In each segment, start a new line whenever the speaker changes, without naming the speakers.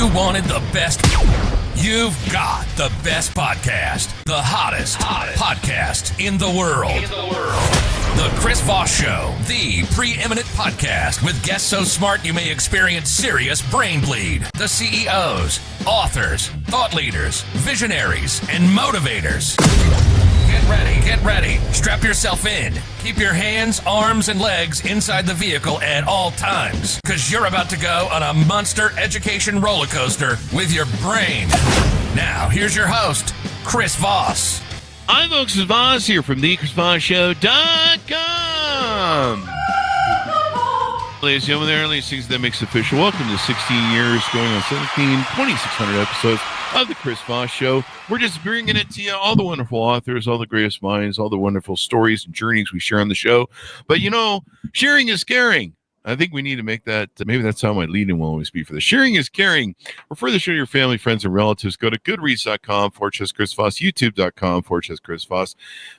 You wanted the best. You've got the best podcast. The hottest podcast in the world. The Chris Voss Show, the preeminent podcast with guests so smart you may experience serious brain bleed. The CEOs, authors, thought leaders, visionaries, and motivators. Get ready. Strap yourself in. Keep your hands, arms, and legs inside the vehicle at all times, because you're about to go on a monster education roller coaster with your brain. Now, here's your host, Chris Voss.
I'm Chris Voss here from thechrisvossshow.com. Ladies and gentlemen, there are these things that makes it official. Welcome to 16 years, going on 2,600 episodes of the Chris Voss Show. We're just bringing it to you, all the wonderful authors, all the greatest minds, all the wonderful stories and journeys we share on the show. But, you know, sharing is caring. I think we need to make that, maybe that's how my lead-in will always be for this. Sharing is caring. Refer the show to your family, friends, and relatives. Go to goodreads.com/Chris Voss, youtube.com/Chris Voss,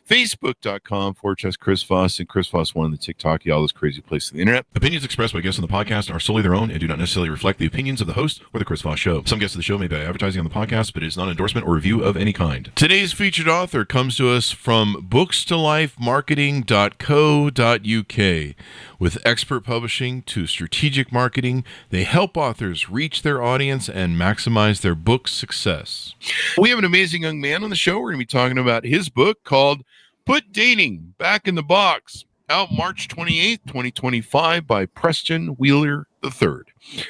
facebook.com/Chris Voss, and Chris Voss 1 on the TikTok, all those crazy places on the internet. Opinions expressed by guests on the podcast are solely their own and do not necessarily reflect the opinions of the host or the Chris Voss Show. Some guests of the show may be advertising on the podcast, but it is not an endorsement or review of any kind. Today's featured author comes to us from bookstolifemarketing.co.uk. With expert publishing to strategic marketing, they help authors reach their audience and maximize their book success. We have an amazing young man on the show. We're going to be talking about his book called Put Dating Back in the Box, out March 28th, 2025 by Preston Wheeler III.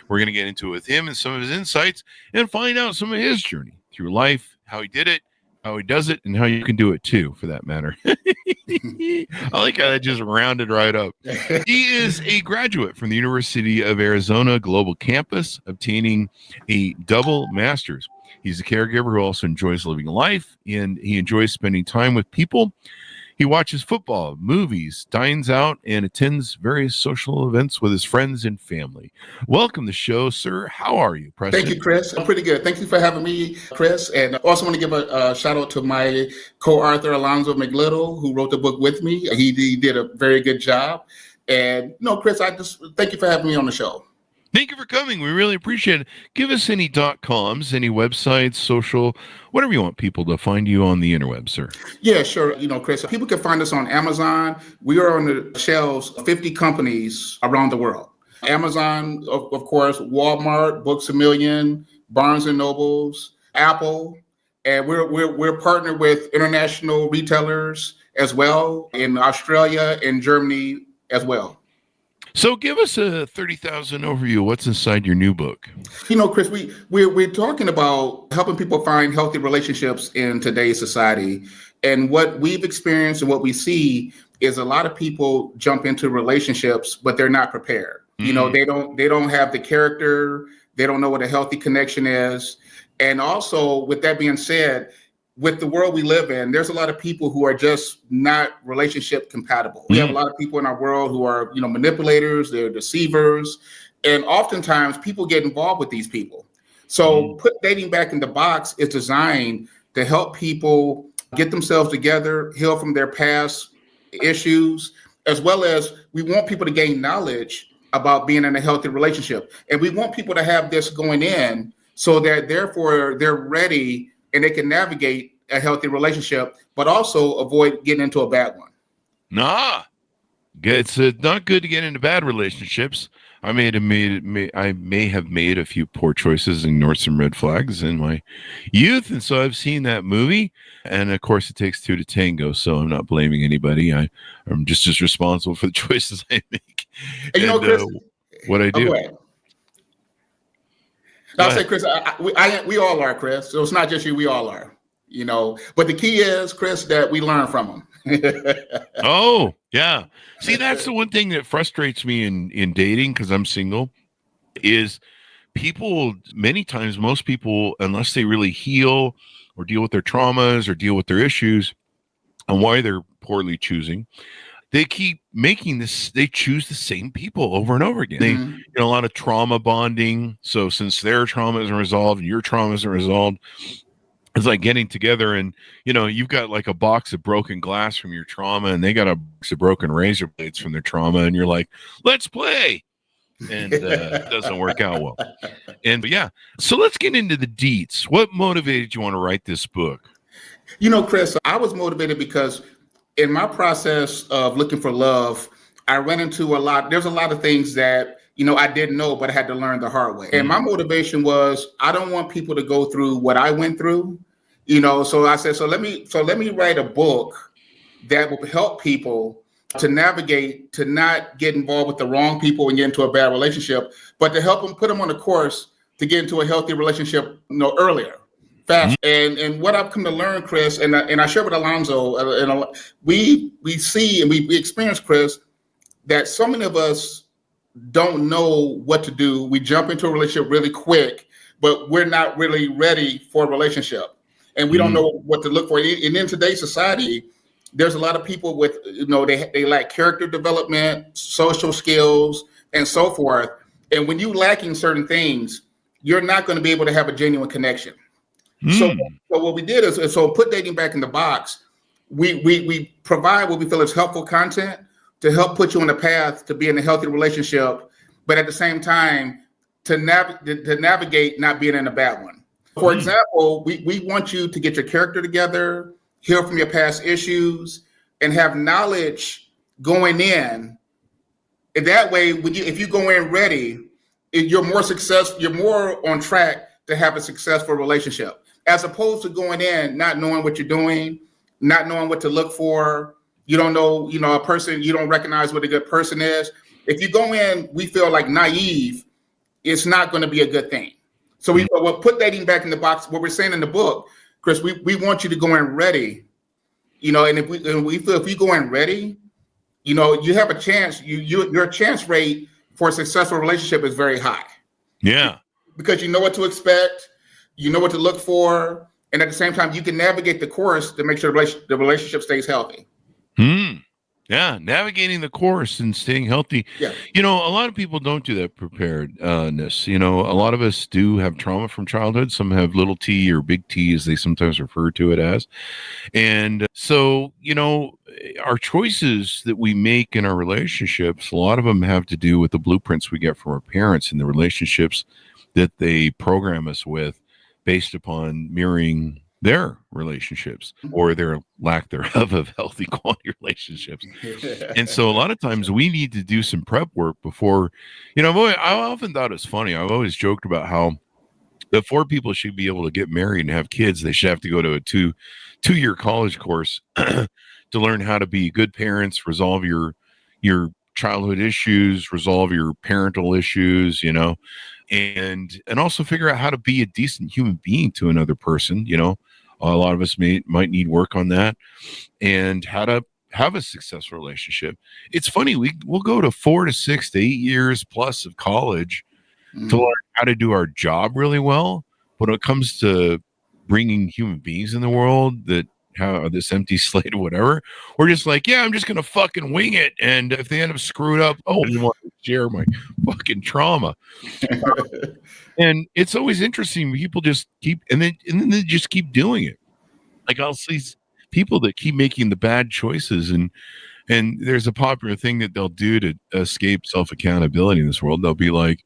We're going to get into it with him and some of his insights and find out some of his journey through life, how he did it, how he does it, and how you can do it too, for that matter. I like how that just rounded right up. He is a graduate from the University of Arizona Global Campus, obtaining a double master's. He's a caregiver who also enjoys living life, and he enjoys spending time with people. He watches football, movies, dines out, and attends various social events with his friends and family. Welcome to the show, sir. How are you, Preston?
Thank you, Chris. I'm pretty good. Thank you for having me, Chris. And I also want to give a shout out to my co-author, Alonzo Mclittle, who wrote the book with me. He did a very good job. And, Chris, I just thank you for having me on the show.
Thank you for coming. We really appreciate it. Give us any .coms, any websites, social, whatever you want people to find you on the interweb, sir.
Yeah, sure. Chris, people can find us on Amazon. We are on the shelves of 50 companies around the world. Amazon, of course, Walmart, Books A Million, Barnes & Nobles, Apple. And we're partnered with international retailers as well in Australia and Germany as well.
So give us a 30,000 overview. What's inside your new book?
Chris, we're talking about helping people find healthy relationships in today's society. And what we've experienced and what we see is a lot of people jump into relationships, but they're not prepared. Mm-hmm. They don't have the character. They don't know what a healthy connection is. And also, with that being said, with the world we live in, there's a lot of people who are just not relationship compatible. We have a lot of people in our world who are, manipulators, they're deceivers. And oftentimes people get involved with these people. So Put Dating Back in the Box is designed to help people get themselves together, heal from their past issues, as well as we want people to gain knowledge about being in a healthy relationship. And we want people to have this going in so that therefore they're ready and they can navigate a healthy relationship, but also avoid getting into a bad one.
It's not good to get into bad relationships. I may have made a few poor choices and ignored some red flags in my youth, and so I've seen that movie. And of course, it takes two to tango, so I'm not blaming anybody. I'm just as responsible for the choices I make.
And Chris,
what I do.
I'll say, Chris, we all are, Chris. So it's not just you, we all are, But the key is, Chris, that we learn from them.
Oh, yeah. See, that's the one thing that frustrates me in dating, because I'm single, is many times, most people, unless they really heal or deal with their traumas or deal with their issues and why they're poorly choosing, they keep making this, they choose the same people over and over again.
Mm-hmm.
They, a lot of trauma bonding. So since their trauma isn't resolved and your trauma isn't resolved, it's like getting together and, you've got like a box of broken glass from your trauma and they got a box of broken razor blades from their trauma. And you're like, let's play. And it doesn't work out well. And yeah, so let's get into the deets. What motivated you want to write this book?
Chris, I was motivated because in my process of looking for love, I ran into there's a lot of things that, I didn't know, but I had to learn the hard way. And my motivation was, I don't want people to go through what I went through, so I said, so let me write a book that will help people to navigate, to not get involved with the wrong people and get into a bad relationship, but to help them, put them on a course to get into a healthy relationship, earlier, fast. And what I've come to learn, Chris, and I share with Alonzo, and we see and we experience, Chris, that so many of us don't know what to do. We jump into a relationship really quick, but we're not really ready for a relationship, and we don't know what to look for. And in today's society, there's a lot of people with, they lack character development, social skills, and so forth. And when you lacking certain things, you're not going to be able to have a genuine connection. So what we did is, put dating back in the box. We provide what we feel is helpful content to help put you on the path to be in a healthy relationship, but at the same time, to navigate not being in a bad one. For example, we want you to get your character together, heal from your past issues, and have knowledge going in. And that way, if you go in ready, you're more on track to have a successful relationship, as opposed to going in not knowing what you're doing, not knowing what to look for. You don't know, a person, you don't recognize what a good person is. If you go in, we feel like naive, it's not going to be a good thing. So we'll put dating back in the box. What we're saying in the book, Chris, we want you to go in ready, and if we feel if you go in ready, you have a chance. Your chance rate for a successful relationship is very high.
Yeah,
because you know what to expect, you know what to look for, and at the same time, you can navigate the course to make sure the relationship stays healthy.
Yeah, navigating the course and staying healthy.
Yeah.
A lot of people don't do that preparedness. A lot of us do have trauma from childhood. Some have little T or big T, as they sometimes refer to it as. And so, our choices that we make in our relationships, a lot of them have to do with the blueprints we get from our parents and the relationships that they program us with based upon mirroring their relationships or their lack thereof of healthy quality relationships. And so a lot of times we need to do some prep work before, I often thought it's funny. I've always joked about how before people should be able to get married and have kids, they should have to go to a two-year college course to learn how to be good parents, resolve your childhood issues, resolve your parental issues, and also figure out how to be a decent human being to another person. A lot of us might need work on that, and how to have a successful relationship. It's funny, we'll go to 4 to 6 to 8 years plus of college to learn how to do our job really well. But when it comes to bringing human beings in the world that have this empty slate or whatever, we're just like, yeah, I'm just going to fucking wing it. And if they end up screwed up, I didn't want to share my fucking trauma. And it's always interesting. People just keep, and then they just keep doing it. Like I'll see people that keep making the bad choices, and there's a popular thing that they'll do to escape self-accountability in this world. They'll be like,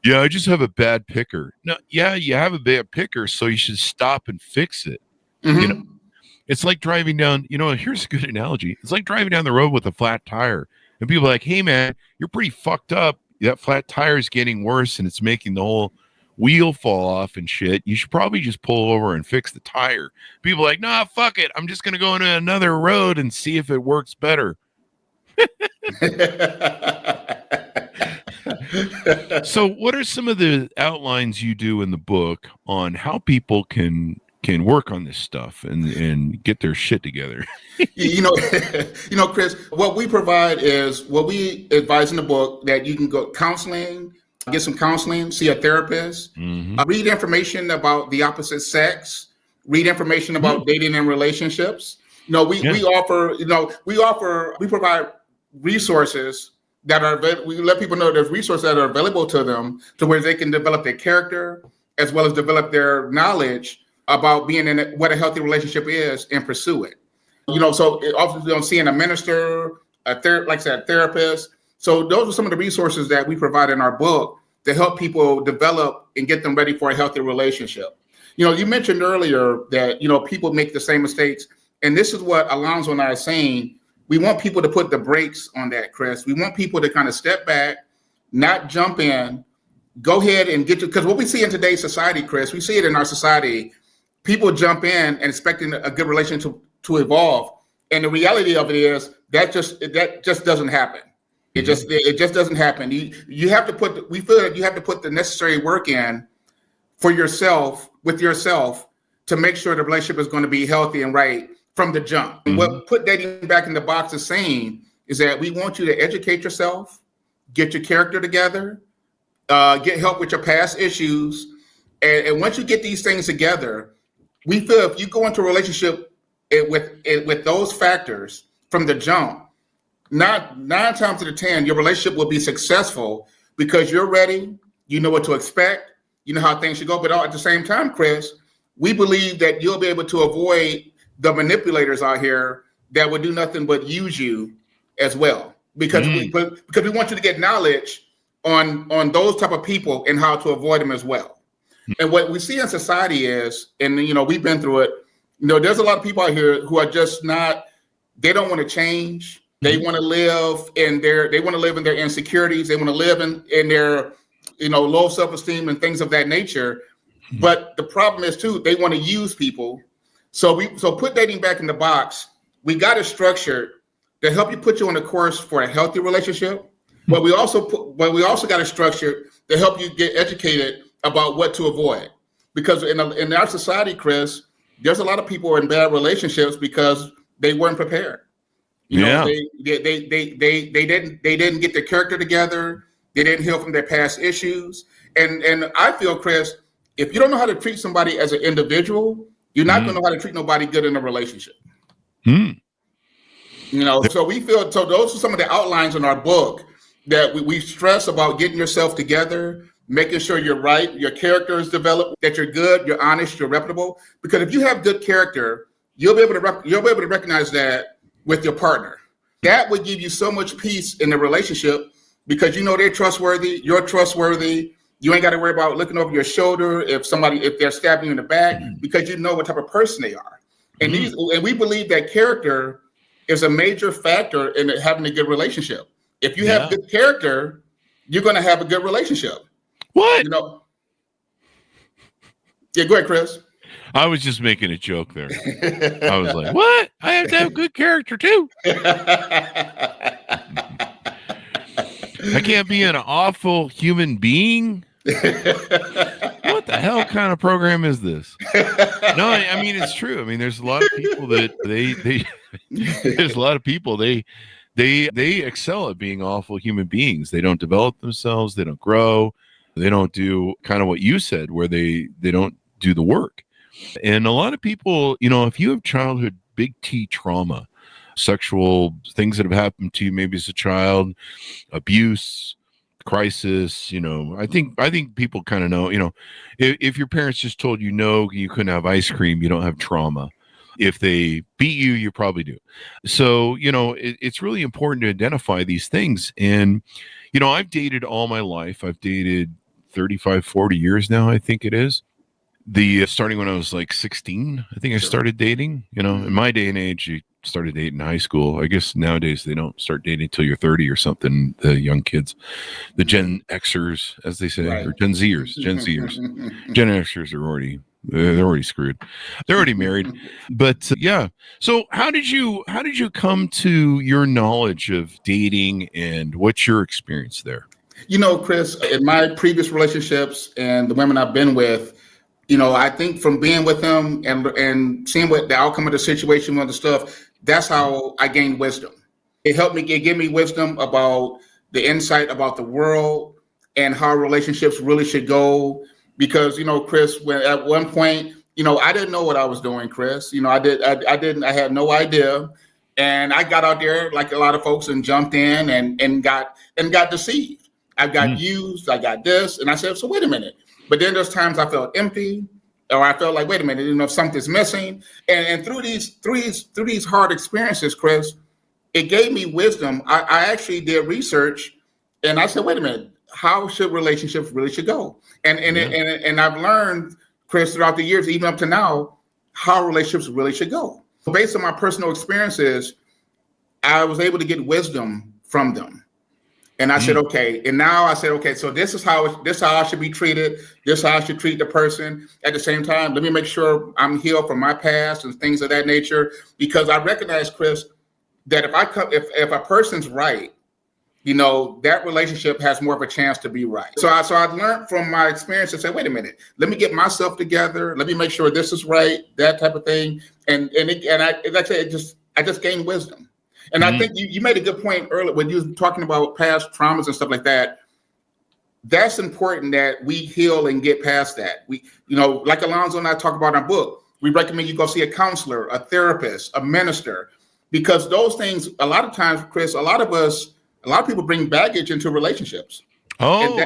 yeah, I just have a bad picker. No, yeah, you have a bad picker, so you should stop and fix it. It's like driving down, here's a good analogy. It's like driving down the road with a flat tire, and people are like, hey man, you're pretty fucked up. That flat tire is getting worse and it's making the whole wheel fall off and shit. You should probably just pull over and fix the tire. People are like, nah, fuck it. I'm just going to go into another road and see if it works better. So what are some of the outlines you do in the book on how people can work on this stuff and get their shit together?
Chris, what we provide is what we advise in the book, that you can go counseling, get some counseling, see a therapist, read information about the opposite sex, read information about dating and relationships. We provide resources that are, we let people know there's resources that are available to them to where they can develop their character as well as develop their knowledge about being in what a healthy relationship is and pursue it. So often seeing a minister, a therapist. So those are some of the resources that we provide in our book to help people develop and get them ready for a healthy relationship. You mentioned earlier that, people make the same mistakes. And this is what Alonzo and I are saying. We want people to put the brakes on that, Chris. We want people to kind of step back, not jump in, go ahead and because what we see in today's society, Chris, we see it in our society. People jump in and expecting a good relationship to evolve. And the reality of it is that just doesn't happen. It just doesn't happen. You have to we feel that you have to put the necessary work in for yourself, with yourself, to make sure the relationship is going to be healthy and right from the jump. And what put dating back in the box is saying is that we want you to educate yourself, get your character together, get help with your past issues. And once you get these things together, we feel if you go into a relationship with those factors from the jump, not 9 times out of 10, your relationship will be successful because you're ready. You know what to expect. You know how things should go. But at the same time, Chris, we believe that you'll be able to avoid the manipulators out here that would do nothing but use you as well. Because we want you to get knowledge on those type of people and how to avoid them as well. And what we see in society is, and we've been through it, there's a lot of people out here who are just they don't want to change. They want to live in their insecurities. They want to live in their, low self-esteem and things of that nature. But the problem is too, they want to use people. So put dating back in the box. We got it structured to help you put you on a course for a healthy relationship. But we also got it structured to help you get educated about what to avoid. Because in our society, Chris, there's a lot of people in bad relationships because they weren't prepared. They didn't get their character together. They didn't heal from their past issues. And I feel, Chris, if you don't know how to treat somebody as an individual, you're not going to know how to treat nobody good in a relationship. So we feel, so those are some of the outlines in our book that we stress about getting yourself together, making sure you're right, your character is developed, that you're good, you're honest, you're reputable. Because if you have good character, you'll be able to recognize that with your partner. That would give you so much peace in the relationship because they're trustworthy, you're trustworthy. You ain't got to worry about looking over your shoulder if they're stabbing you in the back because you know what type of person they are. And we believe that character is a major factor in having a good relationship. If you have good character, you're going to have a good relationship.
What?
Yeah, go ahead, Chris.
I was just making a joke there. I was like, what? I have to have good character too. I can't be an awful human being. What the hell kind of program is this? No, I mean, it's true. I mean, there's a lot of people that they excel at being awful human beings. They don't develop themselves. They don't grow. They don't do kind of what you said, where they don't do the work. And a lot of people, if you have childhood big T trauma, sexual things that have happened to you, maybe as a child, abuse, crisis, I think people kind of know, if your parents just told you no, you couldn't have ice cream, you don't have trauma. If they beat you, you probably do. So, it's really important to identify these things. And, I've dated all my life. I've dated 35, 40 years now, I think it is. Starting when I was like 16, I think I started dating. In my day and age, you started dating in high school. I guess nowadays they don't start dating until you're 30 or something. The young kids, the Gen Xers, as they say, right. Or Gen Zers. Gen Xers are already screwed. They're already married. But yeah. So how did you come to your knowledge of dating, and what's your experience there?
Chris, in my previous relationships and the women I've been with, I think from being with them and seeing what the outcome of the situation was and stuff, that's how I gained wisdom. It gave me wisdom about the insight about the world and how relationships really should go. Because, Chris, at one point, I didn't know what I was doing, Chris. I had no idea. And I got out there like a lot of folks and jumped in and got deceived. I got used, I got this. And I said, so wait a minute. But then there's times I felt empty, or I felt like, wait a minute, something's missing. And through these hard experiences, Chris, it gave me wisdom. I actually did research, and I said, wait a minute, how should relationships really should go. And I've learned, Chris, throughout the years, even up to now, how relationships really should go. Based on my personal experiences, I was able to get wisdom from them. And I said, okay. And now I said, okay, so this is how I should be treated. This is how I should treat the person. At the same time, let me make sure I'm healed from my past and things of that nature. Because I recognize, Chris, that if a person's right, that relationship has more of a chance to be right. So I learned from my experience to say, wait a minute, let me get myself together. Let me make sure this is right, that type of thing. And I just gained wisdom. And I think you made a good point earlier when you were talking about past traumas and stuff like that. That's important that we heal and get past that. We, like Alonzo and I talk about in our book, we recommend you go see a counselor, a therapist, a minister, because those things, a lot of times, Chris, a lot of people bring baggage into relationships.
Oh,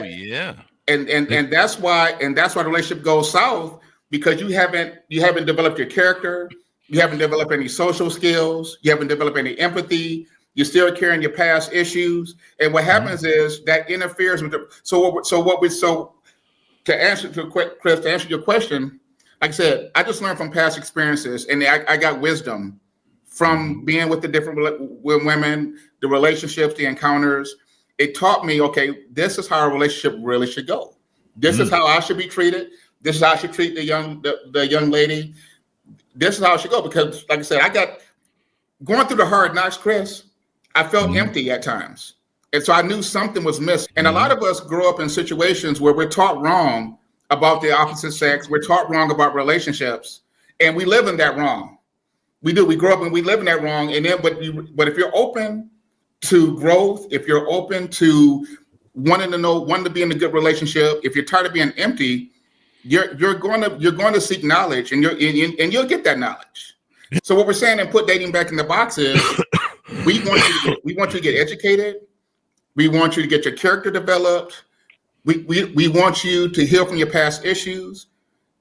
and that's why the relationship goes south, because you haven't developed your character. You haven't developed any social skills. You haven't developed any empathy. You're still carrying your past issues. And what happens is that interferes with to answer your question, like I said, I just learned from past experiences, and I got wisdom from being with the different women, the relationships, the encounters. It taught me, okay, this is how a relationship really should go. This is how I should be treated. This is how I should treat the young lady. This is how it should go. Because, like I said, going through the hard knocks, Chris, I felt empty at times. And so I knew something was missing. And a lot of us grow up in situations where we're taught wrong about the opposite sex. We're taught wrong about relationships. And we live in that wrong. We do. We grow up and we live in that wrong. And then, but if you're open to growth, if you're open to wanting to be in a good relationship, if you're tired of being empty, you're going to seek knowledge, and you'll get that knowledge. So what we're saying and put dating back in the box is we want you to get educated. We want you to get your character developed. We want you to heal from your past issues,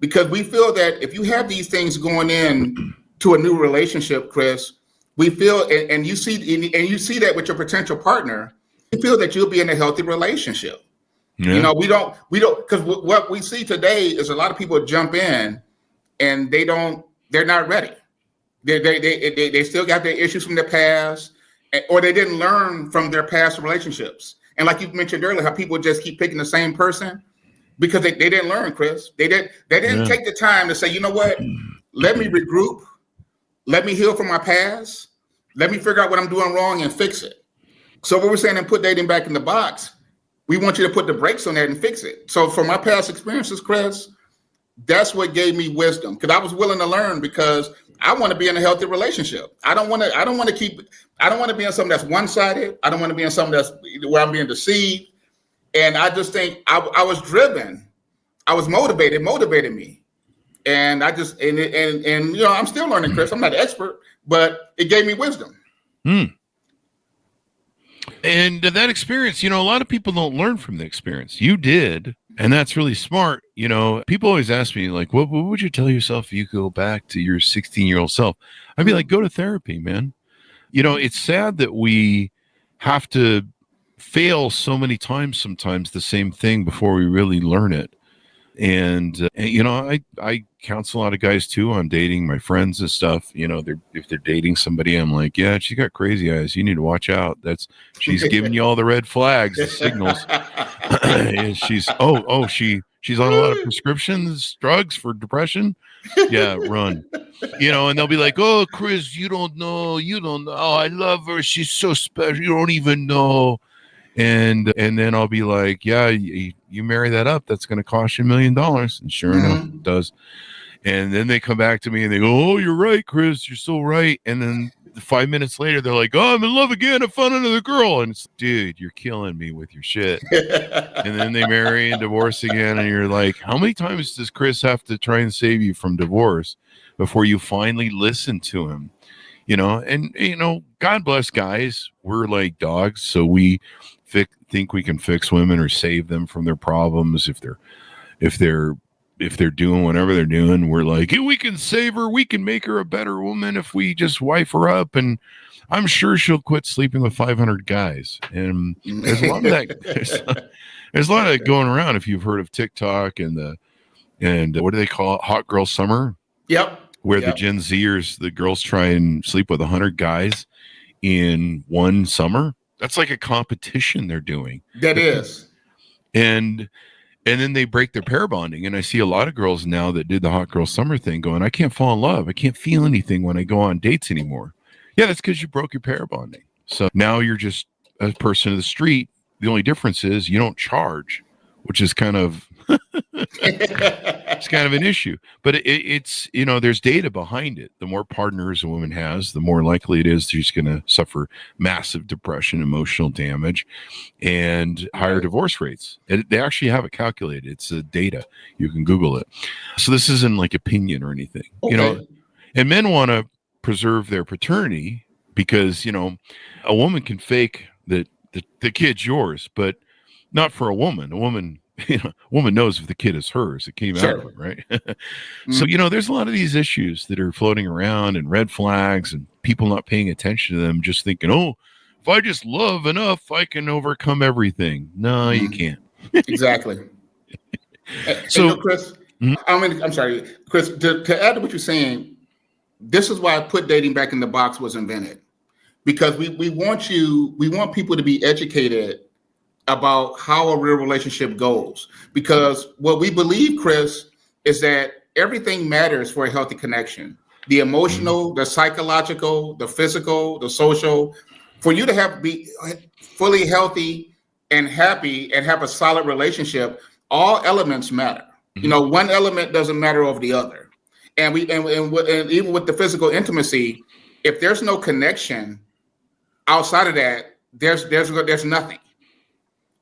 because we feel that if you have these things going in to a new relationship, Chris, we feel, and you see that with your potential partner, you feel that you'll be in a healthy relationship. Yeah. We don't, because what we see today is a lot of people jump in and they're not ready. They still got their issues from their past, or they didn't learn from their past relationships. And like you mentioned earlier, how people just keep picking the same person because they didn't learn, Chris. They didn't take the time to say, you know what, let me regroup. Let me heal from my past. Let me figure out what I'm doing wrong and fix it. So what we're saying and put dating back in the box, we want you to put the brakes on that and fix it. So from my past experiences, Chris, that's what gave me wisdom, because I was willing to learn, because I want to be in a healthy relationship. I don't want to be in something that's one-sided. I don't want to be in something that's where I'm being deceived. And I just think I was driven. I was motivated me. And I just, and I'm still learning, Chris. I'm not an expert, but it gave me wisdom.
And that experience, a lot of people don't learn from the experience. You did, and that's really smart. People always ask me, like, what would you tell yourself if you go back to your 16-year-old self? I'd be like, go to therapy, man. It's sad that we have to fail so many times, sometimes the same thing before we really learn it. And I counsel a lot of guys too on dating, my friends and stuff. If they're dating somebody, I'm like, yeah, she's got crazy eyes. You need to watch out. She's giving you all the red flags, the signals. And she's on a lot of prescriptions, drugs for depression. Yeah, run. And they'll be like, oh, Chris, you don't know. Oh, I love her. She's so special. You don't even know. And then I'll be like, yeah, you marry that up, that's going to cost you $1 million. And sure enough, it does. And then they come back to me and they go, oh, you're right, Chris, you're so right. And then 5 minutes later, they're like, oh, I'm in love again. I found another girl. And it's, dude, you're killing me with your shit. And then they marry and divorce again. And you're like, how many times does Chris have to try and save you from divorce before you finally listen to him? God bless guys. We're like dogs. So we think we can fix women or save them from their problems. If they're doing whatever they're doing, we're like, hey, we can save her. We can make her a better woman if we just wife her up. And I'm sure she'll quit sleeping with 500 guys. And there's a There's a lot of going around. If you've heard of TikTok and what do they call it? Hot Girl Summer.
Yep.
Where the Gen Zers, the girls try and sleep with 100 guys in one summer. That's like a competition they're doing.
That is.
And then they break their pair bonding. And I see a lot of girls now that did the Hot Girl Summer thing going, I can't fall in love. I can't feel anything when I go on dates anymore. Yeah, that's because you broke your pair bonding. So now you're just a person of the street. The only difference is you don't charge, which is kind of it's kind of an issue. But it's there's data behind it. The more partners a woman has, the more likely it is she's going to suffer massive depression, emotional damage, and higher divorce rates. They actually have it calculated. It's data. You can Google it. So this isn't like opinion or anything.
Okay.
And men want to preserve their paternity because a woman can fake that the kid's yours, but not for a woman. A woman knows if the kid is hers. It came out of it, right? So there's a lot of these issues that are floating around and red flags and people not paying attention to them, just thinking, if I just love enough, I can overcome everything. No, you can't.
Exactly. So Chris, I'm sorry, Chris, to add to what you're saying, this is why Put Dating Back in the Box was invented, because we want people to be educated about how a real relationship goes. Because what we believe, Chris, is that everything matters for a healthy connection. The emotional, the psychological, the physical, the social. For you to be fully healthy and happy and have a solid relationship, all elements matter. One element doesn't matter over the other. And even with the physical intimacy, if there's no connection outside of that, there's nothing.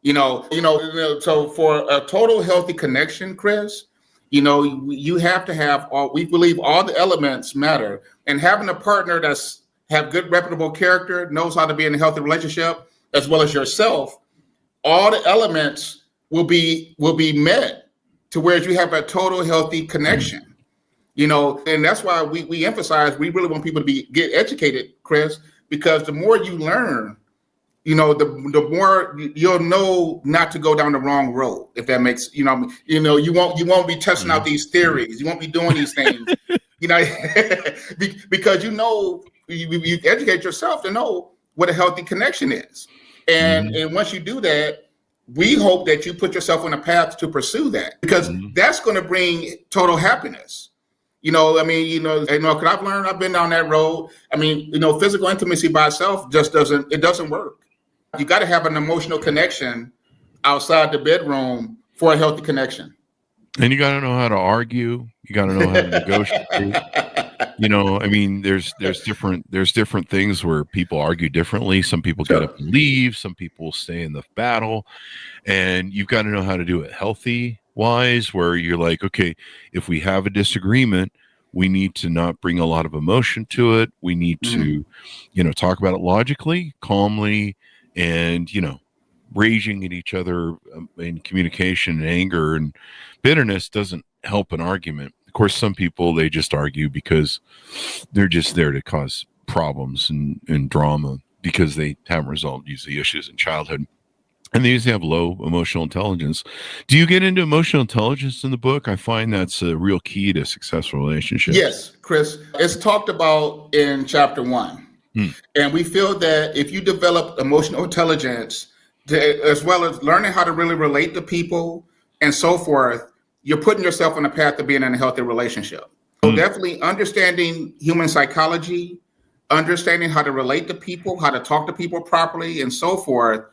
So for a total healthy connection, Chris, you have to have we believe all the elements matter, and having a partner that's have good, reputable character, knows how to be in a healthy relationship, as well as yourself, all the elements will be met to where you have a total healthy connection. And that's why we emphasize, we really want people to get educated, Chris, because the more you learn, the more you'll know not to go down the wrong road. If that makes, you won't be testing out these theories. You won't be doing these things, because you educate yourself to know what a healthy connection is. And once you do that, we hope that you put yourself on a path to pursue that, because that's going to bring total happiness. Because I've learned, I've been down that road. Physical intimacy by itself just doesn't work. You got to have an emotional connection outside the bedroom for a healthy connection.
And you got to know how to argue. You got to know how to negotiate. There's different things where people argue differently. Some people get up and leave. Some people stay in the battle. And you've got to know how to do it healthy wise, where you're like, okay, if we have a disagreement, we need to not bring a lot of emotion to it. We need to, talk about it logically, calmly, and, raging at each other in communication and anger and bitterness doesn't help an argument. Of course, some people, they just argue because they're just there to cause problems and drama because they haven't resolved usually issues in childhood. And they usually have low emotional intelligence. Do you get into emotional intelligence in the book? I find that's a real key to successful relationships.
Yes, Chris. It's talked about in chapter 1. And we feel that if you develop emotional intelligence, as well as learning how to really relate to people and so forth, you're putting yourself on a path to being in a healthy relationship. So definitely understanding human psychology, understanding how to relate to people, how to talk to people properly, and so forth.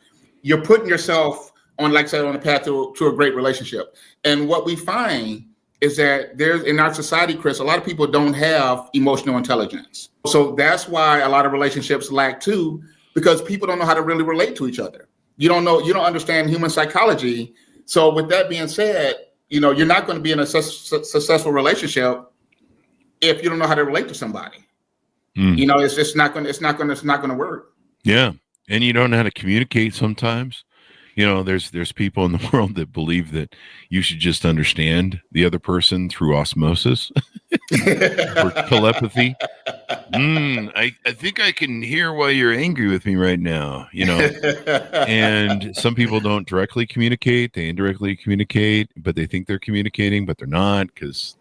You're putting yourself on, like I said, on a path to a great relationship. And what we find is that there's, in our society, Chris, a lot of people don't have emotional intelligence. So that's why a lot of relationships lack too, because people don't know how to really relate to each other. You don't understand human psychology. So with that being said, you're not going to be in a successful relationship if you don't know how to relate to somebody. It's just not going to work.
Yeah. And you don't know how to communicate sometimes. There's people in the world that believe that you should just understand the other person through osmosis or telepathy. I think I can hear why you're angry with me right now, and some people don't directly communicate, they indirectly communicate, but they think they're communicating, but they're not, because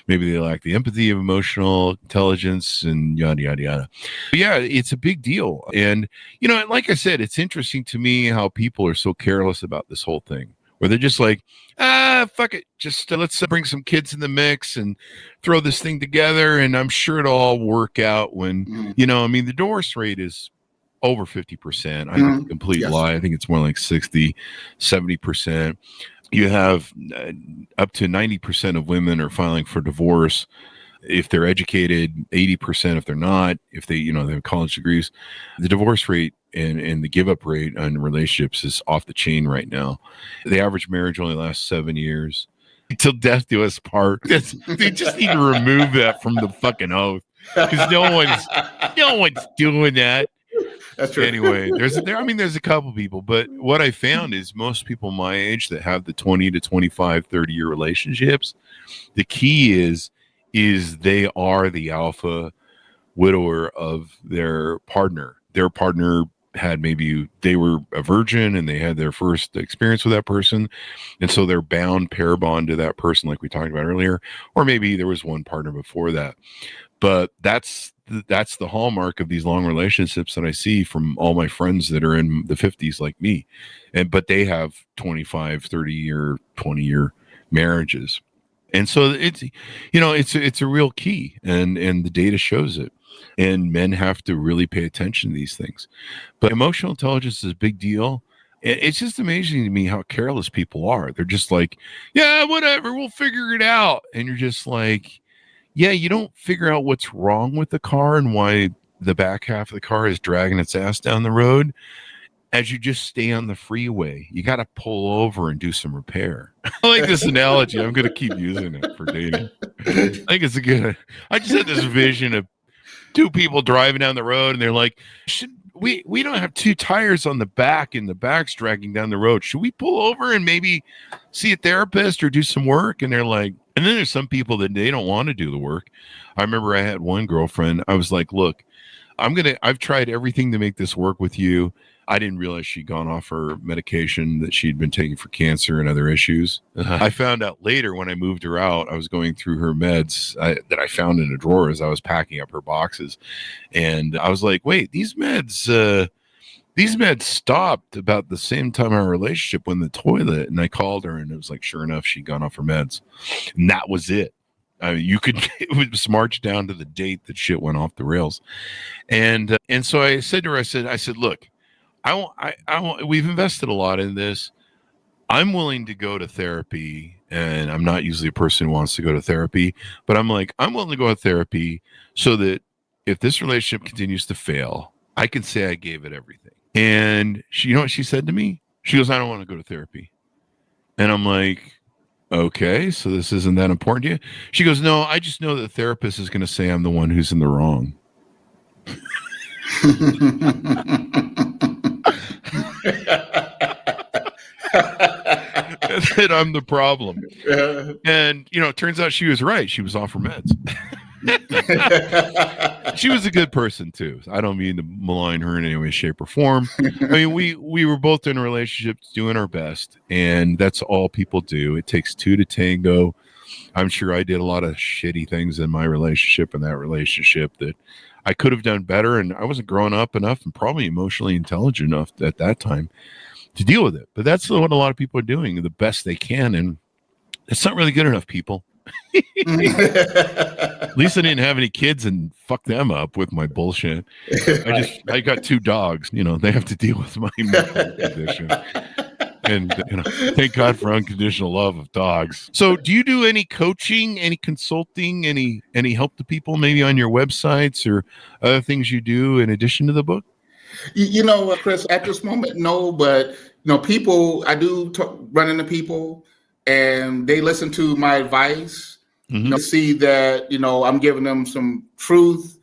maybe they lack the empathy of emotional intelligence and yada, yada, yada. But yeah, it's a big deal. And, like I said, it's interesting to me how people are so careless about this whole thing, where they're just like, fuck it. Just let's bring some kids in the mix and throw this thing together. And I'm sure it'll all work out when, the divorce rate is over 50%. I think it's a complete lie. I think it's more like 60, 70%. You have up to 90% of women are filing for divorce. If they're educated, 80% if they're not, if they have college degrees. The divorce rate and the give up rate on relationships is off the chain right now. The average marriage only lasts 7 years. Till death do us part. They just need to remove that from the fucking oath, because no one's doing that.
That's true.
Anyway, there's a couple people, but what I found is most people my age that have the 20 to 25, 30-year relationships, the key is they are the alpha widower of their partner. Their partner had, maybe they were a virgin and they had their first experience with that person, and so they're pair bond to that person, like we talked about earlier, or maybe there was one partner before that. But that's the hallmark of these long relationships that I see from all my friends that are in the 50s like me, but they have 25, 30-year, 20-year marriages. And so it's a real key, and the data shows it. And men have to really pay attention to these things. But emotional intelligence is a big deal. It's just amazing to me how careless people are. They're just like, yeah, whatever, we'll figure it out. And you're just like, yeah, you don't figure out what's wrong with the car and why the back half of the car is dragging its ass down the road. As you just stay on the freeway, you got to pull over and do some repair. I like this analogy. I'm going to keep using it for dating. I think it's a good. I just had this vision of two people driving down the road, and they're like, we don't have two tires on the back, and the back's dragging down the road. Should we pull over and maybe see a therapist or do some work? And they're like, and then there's some people that they don't want to do the work. I remember I had one girlfriend. I was like, look, I've tried everything to make this work with you. I didn't realize she'd gone off her medication that she'd been taking for cancer and other issues. I found out later when I moved her out, I was going through her meds that I found in a drawer as I was packing up her boxes. And I was like, wait, these meds stopped about the same time our relationship went in the toilet. And I called her, and it was like, sure enough, she'd gone off her meds. And that was it. I mean, it was marched down to the date that shit went off the rails. And so I said to her, I said, look, we've invested a lot in this. I'm willing to go to therapy, and I'm not usually a person who wants to go to therapy, but I'm willing to go to therapy so that if this relationship continues to fail, I can say I gave it everything. And she, you know what she said to me? She goes, I don't want to go to therapy. And I'm like, okay, so this isn't that important to you? She goes, no, I just know that the therapist is going to say I'm the one who's in the wrong. That I'm the problem. And it turns out she was right. She was off her meds. She was a good person too. I don't mean to malign her in any way, shape, or form. I mean, we were both in a relationship doing our best, and that's all people do. It takes two to tango. I'm sure I did a lot of shitty things in my relationship and that relationship that I could have done better, and I wasn't growing up enough and probably emotionally intelligent enough at that time to deal with it. But that's what a lot of people are doing, the best they can, and it's not really good enough, people. At least I didn't have any kids and fuck them up with my bullshit. I got two dogs. They have to deal with my medical condition. And thank God for unconditional love of dogs. So do you do any coaching, any consulting, any help to people maybe on your websites or other things you do in addition to the book?
Chris, at this moment, no, but people, I do run into people and they listen to my advice, see that, I'm giving them some truth,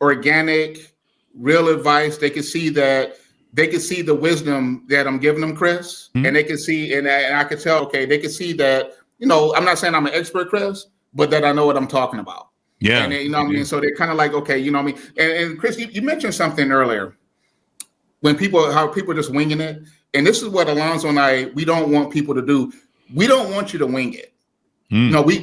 organic, real advice. They can see that. They can see the wisdom that I'm giving them, Chris, and they can see, and I can tell, okay, they can see that, I'm not saying I'm an expert, Chris, but that I know what I'm talking about.
Yeah.
And, you know what I mean? So they're kind of like, okay, you know what I mean? And Chris, you mentioned something earlier how people are just winging it. And this is what Alonzo and we don't want people to do. We don't want you to wing it. No, we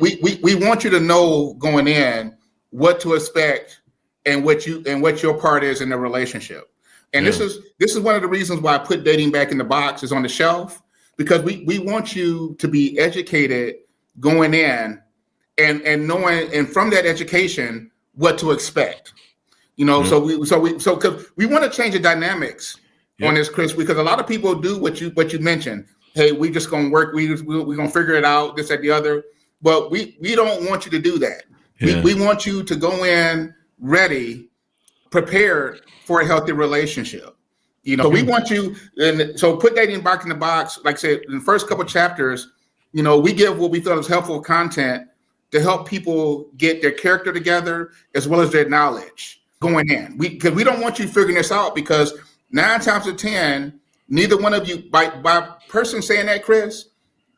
want you to know going in what to expect and what your part is in the relationship. And this is one of the reasons why I put dating back in the box is on the shelf, because we want you to be educated going in and knowing, and from that education, what to expect. You know, so because we want to change the dynamics on this, Chris, because a lot of people do what you mentioned. Hey, we just gonna work. We're gonna figure it out. This, that, the other. But we don't want you to do that. Yeah. We want you to go in ready, prepared for a healthy relationship. You know, we want you, and so put dating back in the box. Like I said, in the first couple of chapters, you know, we give what we thought was helpful content to help people get their character together as well as their knowledge going in. Because we don't want you figuring this out, because 9 times out of 10, neither one of you, by person saying that, Chris,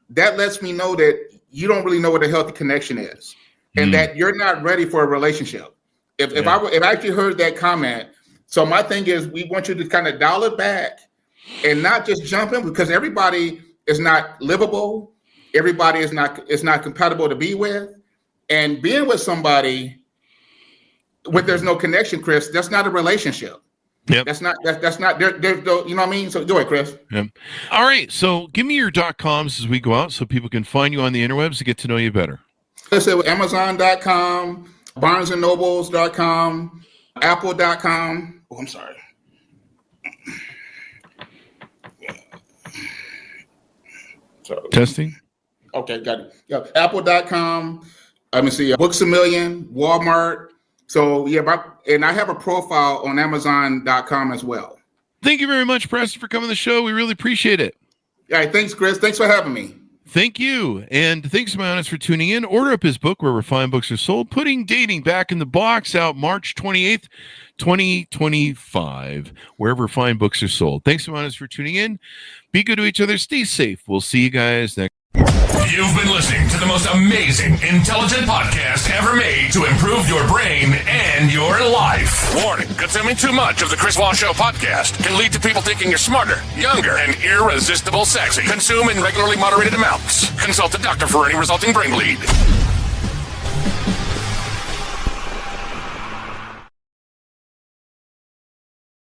that lets me know that you don't really know what a healthy connection is, and that you're not ready for a relationship. If I actually heard that comment, so my thing is, we want you to kind of dial it back and not just jump in, because everybody is not livable. Everybody is not compatible to be with, and being with somebody when there's no connection, Chris, that's not a relationship. Yep. That's not there, you know what I mean? So go ahead, Chris.
Yep. All right. So give me your .coms as we go out so people can find you on the interwebs to get to know you better.
Let's say amzn.com, barnesandnobles.com, apple.com. Oh, I'm sorry.
Testing.
Okay, got it. Yeah, apple.com. Let me see. Books A Million, Walmart. So and I have a profile on amazon.com as well.
Thank you very much, Preston, for coming to the show. We really appreciate it.
All right, thanks, Chris. Thanks for having me.
Thank you. And thanks to my audience for tuning in. Order up his book, Where Refined Books Are Sold, Putting Dating Back in the Box, out March 28th, 2025, wherever fine books are sold. Thanks to my audience for tuning in. Be good to each other. Stay safe. We'll see you guys next.
You've been listening to the most amazing, intelligent podcast ever made to improve your brain and your life. Warning, consuming too much of the Chris Voss Show podcast can lead to people thinking you're smarter, younger, and irresistible sexy. Consume in regularly moderated amounts. Consult a doctor for any resulting brain bleed.